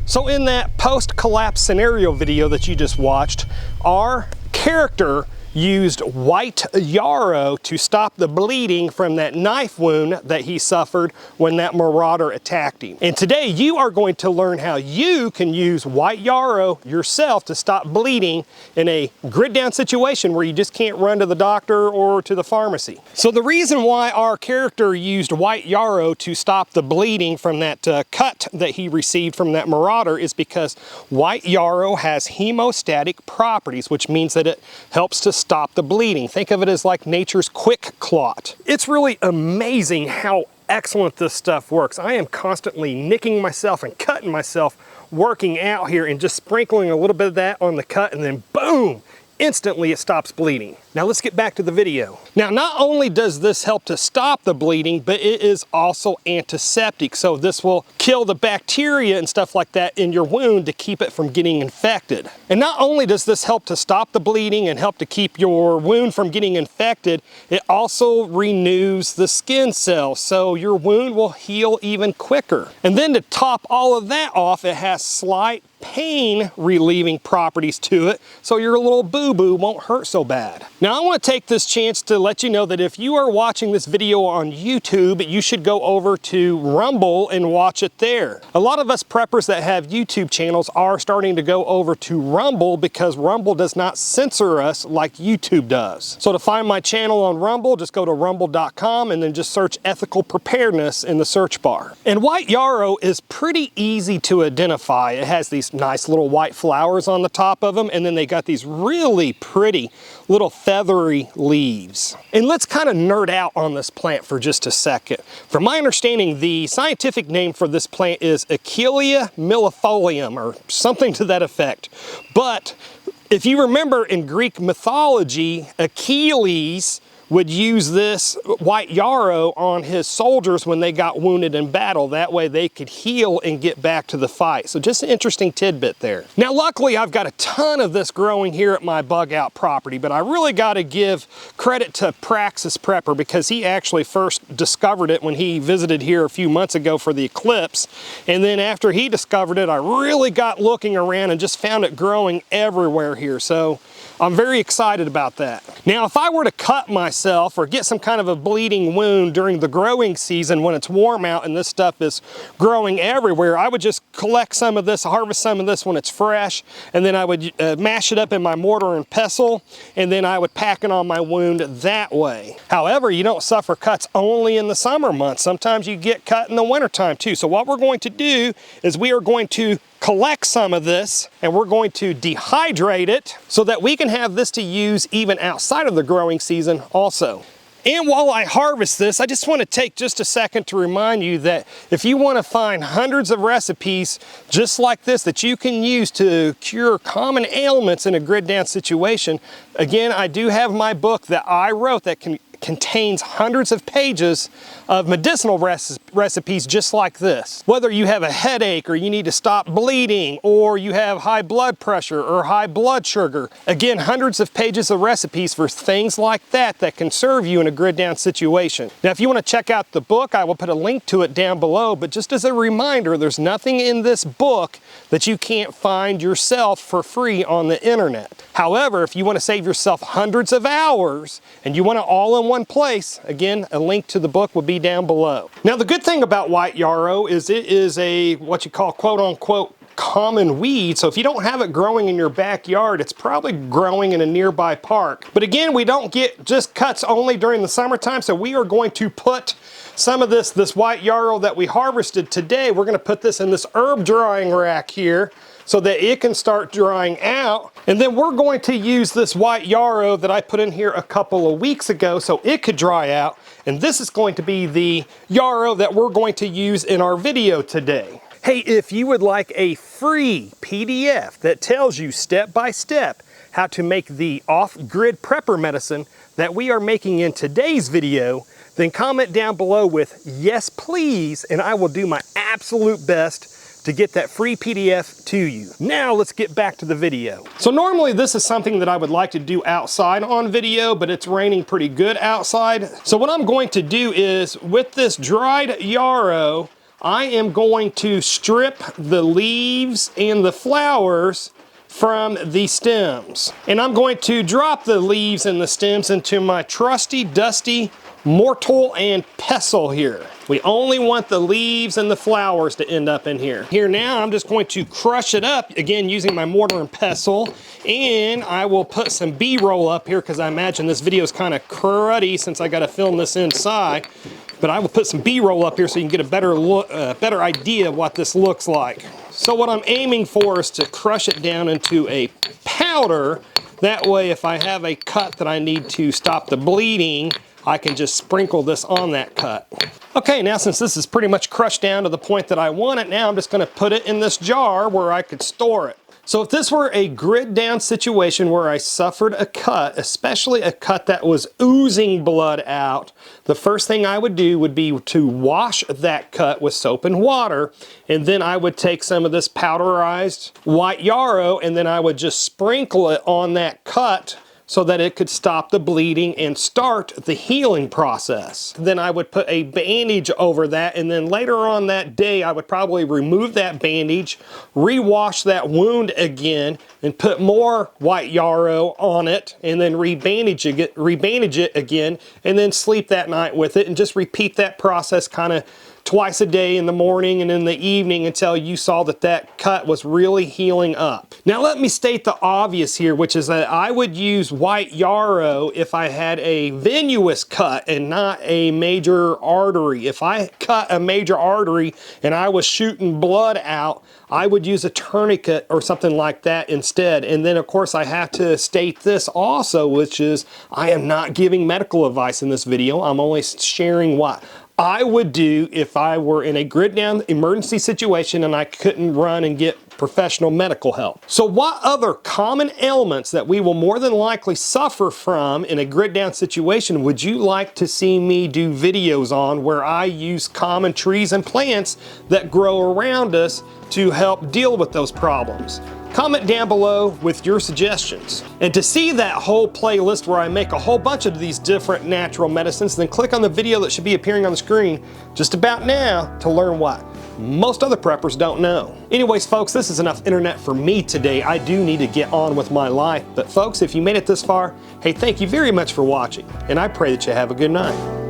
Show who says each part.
Speaker 1: So in that post-collapse scenario video that you just watched, our character used white Yarrow to stop the bleeding from that knife wound that he suffered when that marauder attacked him. And today you are going to learn how you can use white Yarrow yourself to stop bleeding in a grid down situation where you just can't run to the doctor or to the pharmacy. So the reason why our character used white Yarrow to stop the bleeding from that cut that he received from that marauder is because white Yarrow has hemostatic properties, which means that it helps to stop the bleeding. Think of it as like nature's quick clot. It's really amazing how excellent this stuff works. I am constantly nicking myself and cutting myself working out here and just sprinkling a little bit of that on the cut, and then boom, instantly it stops bleeding. Now let's get back to the video. Now not only does this help to stop the bleeding, but it is also antiseptic. So this will kill the bacteria and stuff like that in your wound to keep it from getting infected. And not only does this help to stop the bleeding and help to keep your wound from getting infected, it also renews the skin cells, so your wound will heal even quicker. And then to top all of that off, it has slight pain relieving properties to it, so your little boo-boo won't hurt so bad. Now I want to take this chance to let you know that if you are watching this video on YouTube, you should go over to Rumble and watch it there. A lot of us preppers that have YouTube channels are starting to go over to Rumble because Rumble does not censor us like YouTube does. So to find my channel on Rumble, just go to rumble.com and then just search ethical preparedness in the search bar. And white Yarrow is pretty easy to identify. It has these nice little white flowers on the top of them, and then they got these really pretty little feathery leaves. And let's kind of nerd out on this plant for just a second. From my understanding, the scientific name for this plant is Achillea millefolium or something to that effect. But if you remember in Greek mythology, Achilles would use this white Yarrow on his soldiers when they got wounded in battle. That way they could heal and get back to the fight. So just an interesting tidbit there. Now luckily I've got a ton of this growing here at my bug out property, but I really got to give credit to Praxis Prepper because he actually first discovered it when he visited here a few months ago for the eclipse. And then after he discovered it, I really got looking around and just found it growing everywhere here. So I'm very excited about that. Now, if I were to cut myself or get some kind of a bleeding wound during the growing season when it's warm out and this stuff is growing everywhere, I would just collect some of this, harvest some of this when it's fresh, and then I would mash it up in my mortar and pestle, and then I would pack it on my wound that way. However, you don't suffer cuts only in the summer months. Sometimes you get cut in the wintertime too. So what we're going to do is we are going to collect some of this and we're going to dehydrate it so that we can have this to use even outside of the growing season also. And while I harvest this, I just want to take just a second to remind you that if you want to find hundreds of recipes just like this that you can use to cure common ailments in a grid down situation, again, I do have my book that I wrote that contains hundreds of pages of medicinal recipes just like this. Whether you have a headache or you need to stop bleeding or you have high blood pressure or high blood sugar, again, hundreds of pages of recipes for things like that that can serve you in a grid down situation. Now, if you want to check out the book, I will put a link to it down below, but just as a reminder, there's nothing in this book that you can't find yourself for free on the internet. However, if you want to save yourself hundreds of hours and you want it all in one place, again, a link to the book will be down below. Now, the good thing about white Yarrow is it is a what you call quote unquote common weed. So if you don't have it growing in your backyard, it's probably growing in a nearby park. But again, we don't get just cuts only during the summertime. So we are going to put some of this white Yarrow that we harvested today, we're going to put this in this herb drying rack here so that it can start drying out. And then we're going to use this white Yarrow that I put in here a couple of weeks ago so it could dry out. And this is going to be the Yarrow that we're going to use in our video today. Hey, if you would like a free PDF that tells you step by step how to make the off-grid prepper medicine that we are making in today's video, then comment down below with yes please, and I will do my absolute best to get that free PDF to you. Now let's get back to the video. So normally this is something that I would like to do outside on video, but it's raining pretty good outside. So what I'm going to do is with this dried Yarrow, I am going to strip the leaves and the flowers from the stems. And I'm going to drop the leaves and the stems into my trusty, dusty mortar and pestle here. We only want the leaves and the flowers to end up in here. Here now, I'm just going to crush it up, again, using my mortar and pestle, and I will put some B-roll up here because I imagine this video is kind of cruddy since I got to film this inside. But I will put some B-roll up here so you can get a better look, better idea of what this looks like. So what I'm aiming for is to crush it down into a powder. That way, if I have a cut that I need to stop the bleeding, I can just sprinkle this on that cut. Okay, now since this is pretty much crushed down to the point that I want it, now I'm just gonna put it in this jar where I could store it. So if this were a grid down situation where I suffered a cut, especially a cut that was oozing blood out, the first thing I would do would be to wash that cut with soap and water, and then I would take some of this powderized white yarrow and then I would just sprinkle it on that cut so that it could stop the bleeding and start the healing process. Then I would put a bandage over that, and then later on that day I would probably remove that bandage, rewash that wound again, and put more white yarrow on it, and then rebandage it again, and then sleep that night with it, and just repeat that process kind of twice a day, in the morning and in the evening, until you saw that that cut was really healing up. Now let me state the obvious here, which is that I would use white yarrow if I had a venous cut and not a major artery. If I cut a major artery and I was shooting blood out, I would use a tourniquet or something like that instead. And then of course I have to state this also, which is I am not giving medical advice in this video. I'm only sharing what I would do if I were in a grid down emergency situation and I couldn't run and get professional medical help. So what other common ailments that we will more than likely suffer from in a grid down situation would you like to see me do videos on, where I use common trees and plants that grow around us to help deal with those problems? Comment down below with your suggestions. And to see that whole playlist where I make a whole bunch of these different natural medicines, then click on the video that should be appearing on the screen just about now to learn what most other preppers don't know. Anyways, folks, this is enough internet for me today. I do need to get on with my life. But folks, if you made it this far, hey, thank you very much for watching, and I pray that you have a good night.